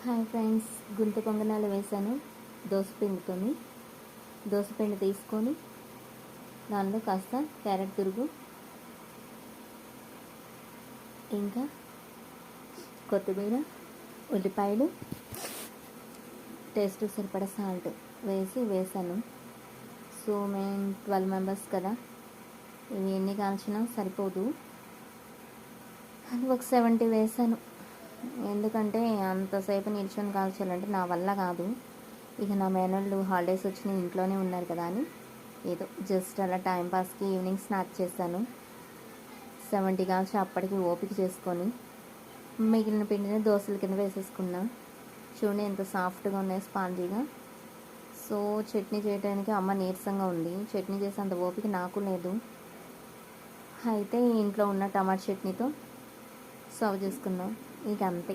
Hi friends, గుంత పొంగనాలు వేసాను దోసపిండి తీసుకొని దానిలో కాస్త క్యారెట్ తురుగు, ఇంకా కొత్తిమీర, ఉల్లిపాయలు, టేస్ట్ సరిపడా సాల్ట్ వేసాను. సో మేము 12 మెంబర్స్ కదా, ఇవి ఎన్ని కాల్చినా సరిపోదు అని ఒక 70 వేసాను. ఎందుకంటే అంతసేపు నిల్చొని కాల్చాలంటే నా వల్ల కాదు. ఇక నా మేనళ్ళు హాలిడేస్ వచ్చినాయి, ఇంట్లోనే ఉన్నారు కదా అని ఏదో జస్ట్ అలా టైంపాస్కి ఈవినింగ్ స్నాక్ చేశాను. 70 కాల్చి అప్పటికి ఓపిక చేసుకొని మిగిలిన పిండిని దోశల కింద వేసేసుకున్నా. చూడండి ఎంత సాఫ్ట్గా ఉన్నాయి, స్పాంజీగా. సో చట్నీ చేయడానికి అమ్మ నీరసంగా ఉంది, చట్నీ చేసేంత ఓపిక నాకు లేదు. అయితే ఇంట్లో ఉన్న టమాటా చట్నీతో సర్వ్ చేసుకున్నాం. ఇక అంతే.